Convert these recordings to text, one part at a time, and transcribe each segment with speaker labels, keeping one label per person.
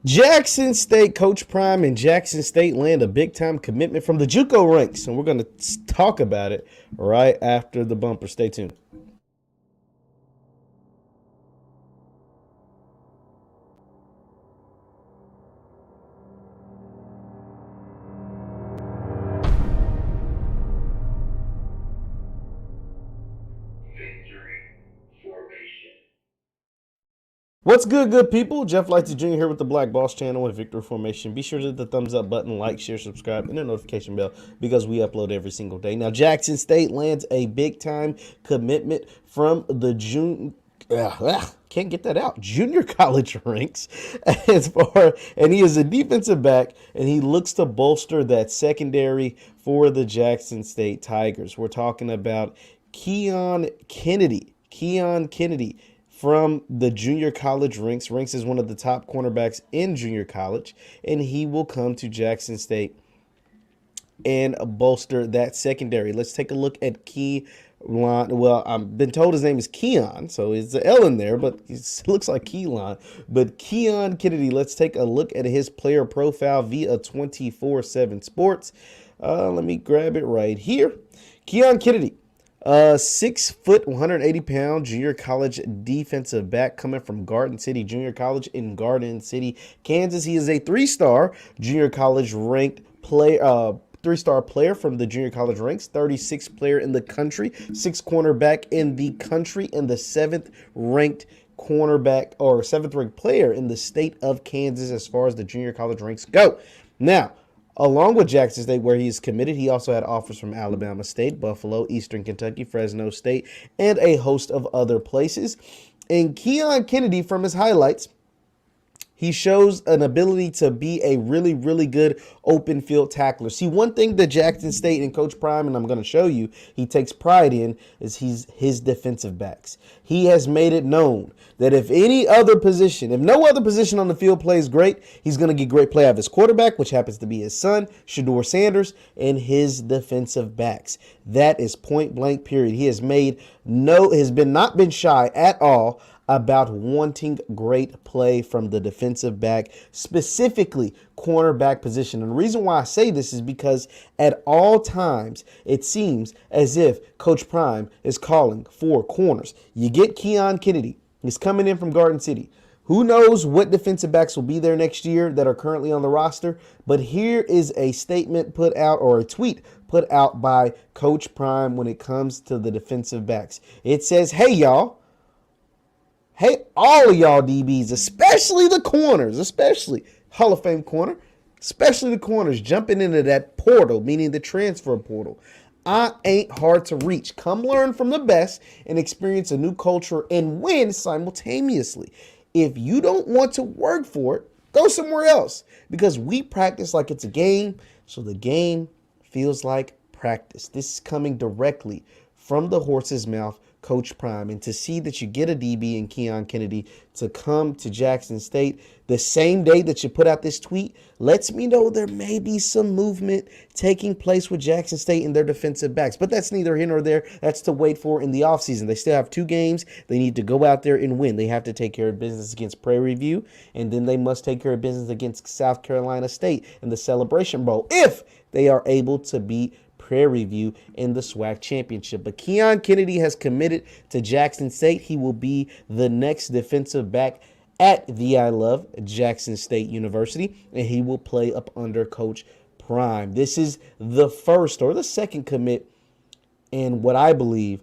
Speaker 1: Jackson State, Coach Prime and Jackson State land a big time commitment from the JUCO ranks, and we're going to talk about it right after the bumper. Stay tuned. What's good people? Jeff Lightsy Jr. here with the Black Boss channel and Victory Formation. Be sure to hit the thumbs up button, like, share, subscribe, and the notification bell because we upload every single day. Now, Jackson State lands a big-time commitment from the junior college ranks and he is a defensive back, and he looks to bolster that secondary for the Jackson State Tigers. We're talking about Keon Kennedy. From the junior college ranks. Ranks is one of the top cornerbacks in junior college, and he will come to Jackson State and bolster that secondary. Let's take a look at Keon. Well, I've been told his name is Keon, so it's an L in there, but it looks like Keon. But Keon Kennedy, let's take a look at his player profile via 24/7 Sports. Let me grab it right here. Keon Kennedy, 6 foot, 180 pound junior college defensive back coming from Garden City Junior College in Garden City, Kansas. He is a 3-star junior college ranked player. 3-star player from the junior college ranks, 36th player in the country, 6th cornerback in the country, and the 7th ranked cornerback or 7th ranked player in the state of Kansas as far as the junior college ranks go. Now, along with Jackson State, where he is committed, he also had offers from Alabama State, Buffalo, Eastern Kentucky, Fresno State, and a host of other places. And Keon Kennedy, from his highlights, he shows an ability to be a really, really good open field tackler. See, one thing that Jackson State and Coach Prime, and I'm going to show you, he takes pride in is his defensive backs. He has made it known that if no other position on the field plays great, he's going to get great play out of his quarterback, which happens to be his son, Shedeur Sanders, and his defensive backs. That is point blank, period. He has not been shy at all about wanting great play from the defensive back, specifically cornerback position. And the reason why I say this is because at all times, it seems as if Coach Prime is calling for corners. You get Keon Kennedy. He's coming in from Garden City. Who knows what defensive backs will be there next year that are currently on the roster? But here is a statement put out, or a tweet put out by Coach Prime when it comes to the defensive backs. It says, hey, y'all. Hey, all of y'all DBs, especially the corners, especially Hall of Fame corner, especially the corners jumping into that portal, meaning the transfer portal. I ain't hard to reach. Come learn from the best and experience a new culture and win simultaneously. If you don't want to work for it, go somewhere else, because we practice like it's a game, so the game feels like practice. This is coming directly from the horse's mouth, Coach Prime. And to see that you get a DB in Keon Kennedy to come to Jackson State the same day that you put out this tweet lets me know there may be some movement taking place with Jackson State and their defensive backs. But that's neither here nor there. That's to wait for in the offseason. They still have 2 games. They need to go out there and win. They have to take care of business against Prairie View, and then they must take care of business against South Carolina State in the Celebration Bowl if they are able to beat Prairie View in the SWAC championship. But Keon Kennedy has committed to Jackson State. He will be the next defensive back at VI Love Jackson State University, and he will play up under Coach Prime. This is the first or the second commit in what I believe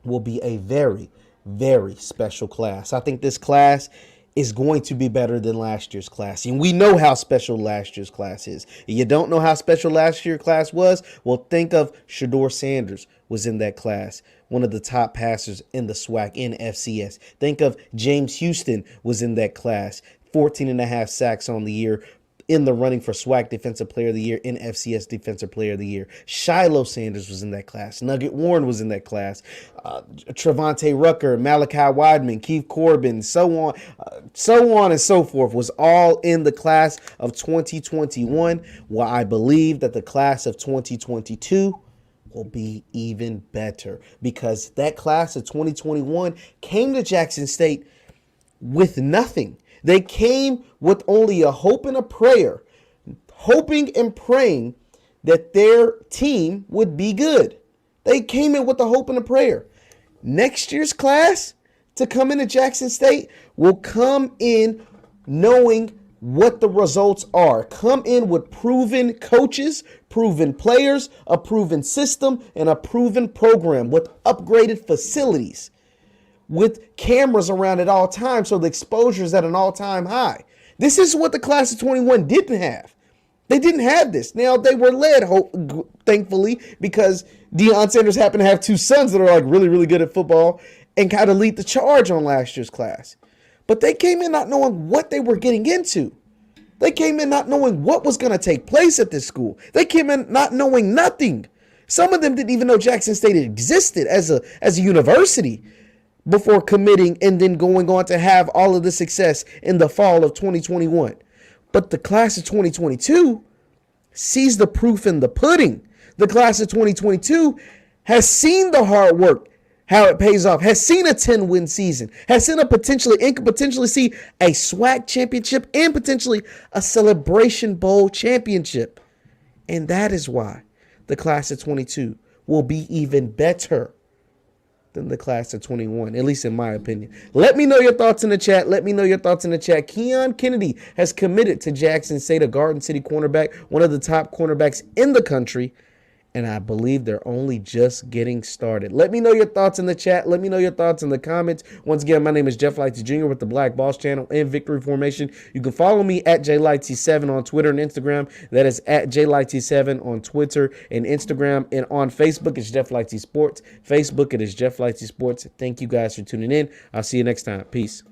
Speaker 1: will be a very, very special class. I think this class is going to be better than last year's class. And we know how special last year's class is. If you don't know how special last year's class was, well, think of Shedeur Sanders was in that class, one of the top passers in the SWAC in FCS. Think of James Houston was in that class, 14 and a half sacks on the year, in the running for SWAC Defensive Player of the Year, in FCS Defensive Player of the Year. Shiloh Sanders was in that class. Nugget Warren was in that class. Trevante Rucker, Malachi Wideman, Keith Corbin, so on and so forth was all in the class of 2021. Well, I believe that the class of 2022 will be even better, because that class of 2021 came to Jackson State with nothing. They came with only a hope and a prayer, hoping and praying that their team would be good. They came in with a hope and a prayer. Next year's class to come into Jackson State will come in knowing what the results are. Come in with proven coaches, proven players, a proven system, and a proven program with upgraded facilities, with cameras around at all times, so the exposure is at an all-time high. This is what the class of 21 didn't have. They didn't have this. Now, they were led, thankfully, because Deion Sanders happened to have two sons that are like really, really good at football and kind of lead the charge on last year's class. But they came in not knowing what they were getting into. They came in not knowing what was going to take place at this school. They came in not knowing nothing. Some of them didn't even know Jackson State existed as a university before committing and then going on to have all of the success in the fall of 2021. But the class of 2022 sees the proof in the pudding. The class of 2022 has seen the hard work, how it pays off, has seen a 10-win season, has seen could potentially see a SWAC championship and potentially a Celebration Bowl championship. And that is why the class of 22 will be even better than the class of 21, at least in my opinion. Let me know your thoughts in the chat. Keon Kennedy has committed to Jackson State, a Garden City cornerback, one of the top cornerbacks in the country, and I believe they're only just getting started. Let me know your thoughts in the chat. Let me know your thoughts in the comments. Once again, my name is Jeff Lightsy Jr. with the Black Boss Channel and Victory Formation. You can follow me at JLightsy7 on Twitter and Instagram. That is at JLightsy7 on Twitter and Instagram. And on Facebook, it's Jeff Lightsy Sports. Facebook, it is Jeff Lightsy Sports. Thank you guys for tuning in. I'll see you next time. Peace.